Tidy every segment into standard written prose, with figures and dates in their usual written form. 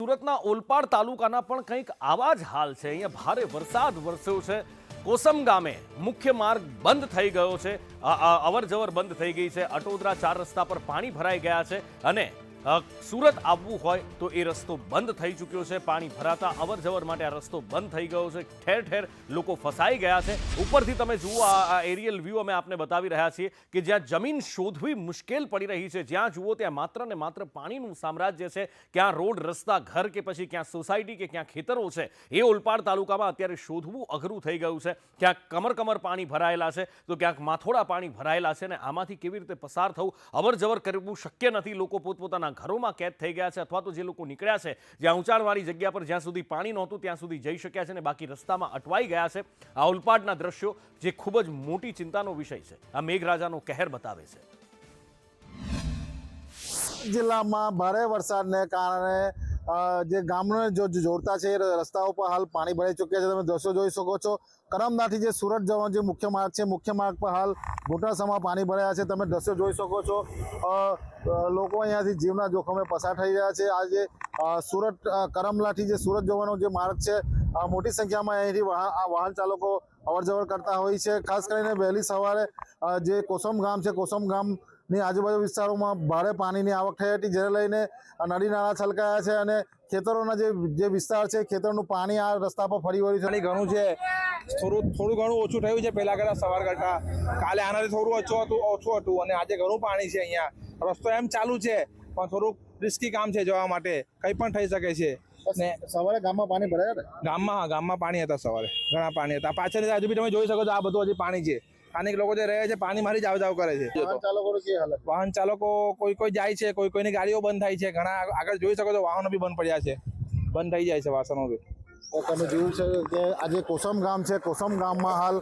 સુરતના ઓલપાડ તાલુકાના પણ કંઈક આવા જ હાલ છે। અહીંયા ભારે વરસાદ વરસ્યો છે। કોસમ ગામે મુખ્ય માર્ગ બંધ થઈ ગયો છે, અવરજવર બંધ થઈ ગઈ છે। અટોદરા 4 રસ્તા પર પાણી ભરાઈ ગયા છે અને સુરત આવવું હોય તો એ રસ્તો બંધ થઈ ચૂક્યો છે। પાણી ભરાતા અવરજવર માટે આ રસ્તો બંધ થઈ ગયો છે। ઠેર ઠેર લોકો ફસાઈ ગયા છે। ઉપરથી તમે જુઓ, આ એરિયલ વ્યૂ અમે આપને બતાવી રહ્યા છીએ કે જ્યાં જમીન શોધવી મુશ્કેલ પડી રહી છે, જ્યાં જુઓ ત્યાં માત્ર ને માત્ર પાણીનું સામ્રાજ્ય છે। ક્યાં રોડ, રસ્તા, ઘર કે પછી ક્યાં સોસાયટી કે ક્યાં ખેતરો છે, એ ઓલપાડ તાલુકામાં અત્યારે શોધવું અઘરું થઈ ગયું છે। ક્યાંક કમર પાણી ભરાયેલા છે તો ક્યાંક માથોડા પાણી ભરાયેલા છે અને આમાંથી કેવી રીતે પસાર થવું, અવરજવર કરવું શક્ય નથી। લોકો પોતપોતાના ઘરોમાં કેદ થઈ ગયા છે અથવા તો જે લોકો નીકળ્યા છે જ્યાં ઊંચાણવાળી જગ્યા પર જ્યાં સુધી પાણી નહોતું ત્યાં સુધી જઈ શક્યા છે અને બાકી રસ્તામાં અટવાઈ ગયા છે। આ ઓલપાડના દ્રશ્યો જે ખૂબ જ મોટી ચિંતાનો વિષય છે, આ મેઘરાજાનો કહેર બતાવે છે। જિલ્લામાં ભારે વરસાદને કારણે જે ગામને જોડતા છે એ રસ્તાઓ પર હાલ પાણી ભરાઈ ચૂક્યા છે। તમે દ્રશ્યો જોઈ શકો છો। કરમદાથી જે સુરત જવાનો જે મુખ્ય માર્ગ છે, મુખ્ય માર્ગ પર હાલ ઘૂંટણસમાં પાણી ભરાયા છે। તમે દ્રશ્યો જોઈ શકો છો। લોકો અહીંયાથી જીવના જોખમે પસાર થઈ રહ્યા છે। આજે સુરત કરમલાથી જે સુરત જવાનો જે માર્ગ છે, મોટી સંખ્યામાં અહીંથી વાહન ચાલકો અવરજવર કરતા હોય છે। ખાસ કરીને વહેલી સવારે જે કોસમ ગામ છે, કોસમ ગામની આજુબાજુ વિસ્તારોમાં ભારે પાણીની આવક થઈ હતી, જેને લઈને નદી નાળા છલકાયા છે અને ખેતરોના જે વિસ્તાર છે, ખેતરનું પાણી આ રસ્તા પર ફરી વળ્યું છે। ઘણું છે, થોડું ઘણું ઓછું થયું છે પહેલા કરતા સવાર કરતા। કાલે આનાથી થોડું ઓછું હતું અને આજે ઘણું પાણી છે। અહીંયા રસ્તો એમ ચાલુ છે પણ થોડુંક રિસ્કી કામ છે જવા માટે, કંઈ પણ થઈ શકે છે। ને સવારે ગામમાં પાણી ભરાયા હતા? ગામમાં પાણી હતા, સવારે ઘણા પાણી હતા। પાછળની હજુ બી તમે જોઈ શકો છો, આ બધું હજી પાણી છે। સ્થાનિક લોકો જે રહે છે પાણીમાંથી જાવ જાવ કરે છે। વાહન ચાલકોની કેવી હાલત? વાહન ચાલકો કોઈ જાય છે, કોઈની ગાડીઓ બંધ થાય છે। ઘણા આગળ જોઈ શકો છો વાહનો બી બંધ પડ્યા છે, બંધ થઈ જાય છે વાસણો બી। તમે જોયું છે કે આજે કોસમ ગામ છે, કોસમ ગામમાં હાલ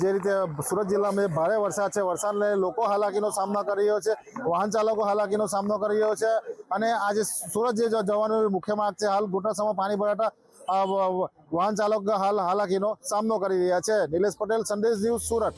જે રીતે સુરત જિલ્લામાં ભારે વરસાદ છે, વરસાદને લોકો હાલાકીનો સામનો કરી રહ્યો છે, વાહન ચાલકો હાલાકીનો સામનો કરી રહ્યો છે અને આજે સુરત જે જવાનું મુખ્ય માર્ગ છે, હાલ ઘૂંટણસમાં પાણી ભરાતા વાહન ચાલકો હાલ હાલાકીનો સામનો કરી રહ્યા છે। નિલેશ પટેલ, સંદેશ ન્યૂઝ, સુરત।